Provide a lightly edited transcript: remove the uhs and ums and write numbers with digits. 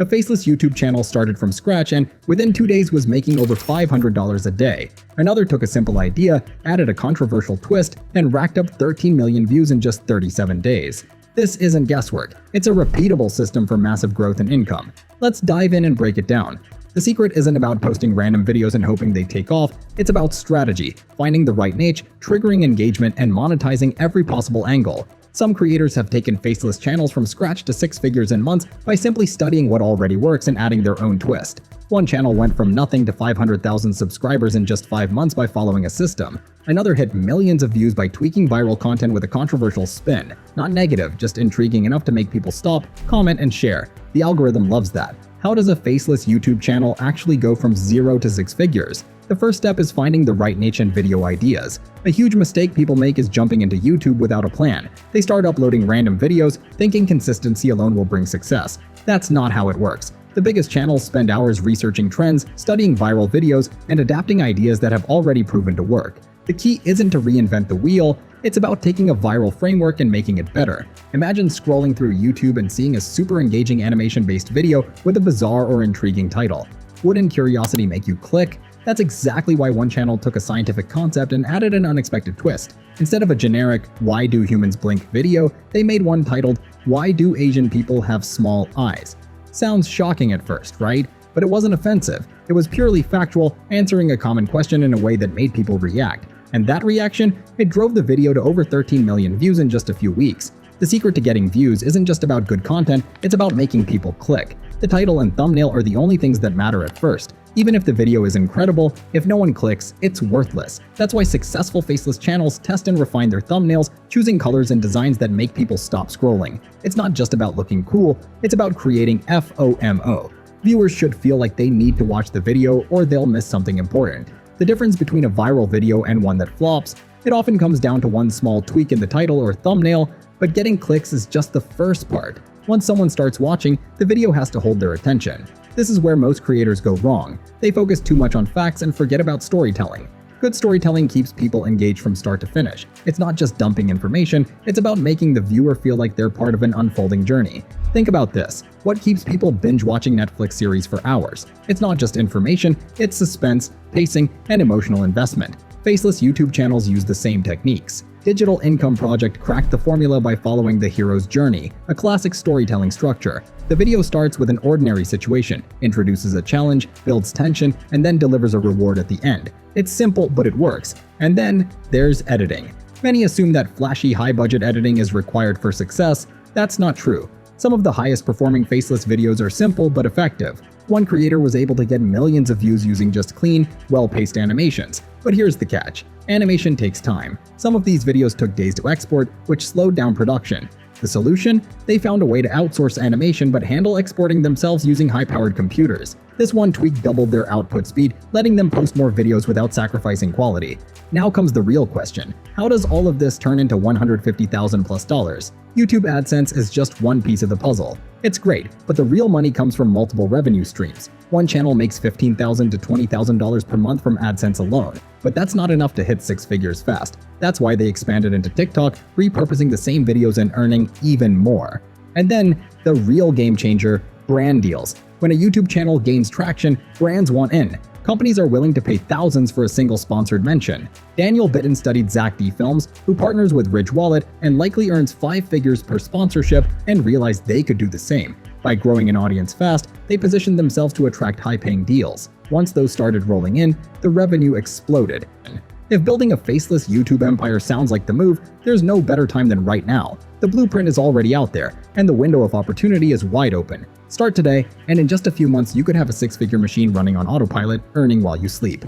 A faceless YouTube channel started from scratch and within 2 days was making over $500 a day. Another took a simple idea, added a controversial twist, and racked up 13 million views in just 37 days. This isn't guesswork, it's a repeatable system for massive growth and income. Let's dive in and break it down. The secret isn't about posting random videos and hoping they take off, it's about strategy, finding the right niche, triggering engagement, and monetizing every possible angle. Some creators have taken faceless channels from scratch to 6 figures in months by simply studying what already works and adding their own twist. One channel went from nothing to 500,000 subscribers in just 5 months by following a system. Another hit millions of views by tweaking viral content with a controversial spin. Not negative, just intriguing enough to make people stop, comment, and share. The algorithm loves that. How does a faceless YouTube channel actually go from 0 to 6 figures? The first step is finding the right niche and video ideas. A huge mistake people make is jumping into YouTube without a plan. They start uploading random videos, thinking consistency alone will bring success. That's not how it works. The biggest channels spend hours researching trends, studying viral videos, and adapting ideas that have already proven to work. The key isn't to reinvent the wheel, it's about taking a viral framework and making it better. Imagine scrolling through YouTube and seeing a super engaging animation-based video with a bizarre or intriguing title. Wouldn't curiosity make you click? That's exactly why one channel took a scientific concept and added an unexpected twist. Instead of a generic "Why do humans blink" video, they made one titled "Why do Asian people have small eyes?" Sounds shocking at first, right? But it wasn't offensive. It was purely factual, answering a common question in a way that made people react. And that reaction, it drove the video to over 13 million views in just a few weeks. The secret to getting views isn't just about good content, it's about making people click. The title and thumbnail are the only things that matter at first. Even if the video is incredible, if no one clicks, it's worthless. That's why successful faceless channels test and refine their thumbnails, choosing colors and designs that make people stop scrolling. It's not just about looking cool, it's about creating FOMO. Viewers should feel like they need to watch the video or they'll miss something important. The difference between a viral video and one that flops, it often comes down to one small tweak in the title or thumbnail, but getting clicks is just the first part. Once someone starts watching, the video has to hold their attention. This is where most creators go wrong. They focus too much on facts and forget about storytelling. Good storytelling keeps people engaged from start to finish. It's not just dumping information, it's about making the viewer feel like they're part of an unfolding journey. Think about this. What keeps people binge-watching Netflix series for hours? It's not just information, it's suspense, pacing, and emotional investment. Faceless YouTube channels use the same techniques. Digital Income Project cracked the formula by following the hero's journey, a classic storytelling structure. The video starts with an ordinary situation, introduces a challenge, builds tension, and then delivers a reward at the end. It's simple, but it works. And then there's editing. Many assume that flashy, high-budget editing is required for success. That's not true. Some of the highest performing faceless videos are simple but effective. One creator was able to get millions of views using just clean, well-paced animations. But here's the catch. Animation takes time. Some of these videos took days to export, which slowed down production. The solution? They found a way to outsource animation but handle exporting themselves using high-powered computers. This one tweak doubled their output speed, letting them post more videos without sacrificing quality. Now comes the real question. How does all of this turn into $150,000+? YouTube AdSense is just one piece of the puzzle. It's great, but the real money comes from multiple revenue streams. One channel makes $15,000 to $20,000 per month from AdSense alone. But that's not enough to hit 6 figures fast. That's why they expanded into TikTok, repurposing the same videos and earning even more. And then, the real game changer, brand deals. When a YouTube channel gains traction, brands want in. Companies are willing to pay thousands for a single sponsored mention. Daniel Bitton studied Zach D Films, who partners with Ridge Wallet and likely earns 5 figures per sponsorship, and realized they could do the same. By growing an audience fast, they positioned themselves to attract high-paying deals. Once those started rolling in, the revenue exploded. If building a faceless YouTube empire sounds like the move, there's no better time than right now. The blueprint is already out there, and the window of opportunity is wide open. Start today, and in just a few months you could have a 6-figure machine running on autopilot, earning while you sleep.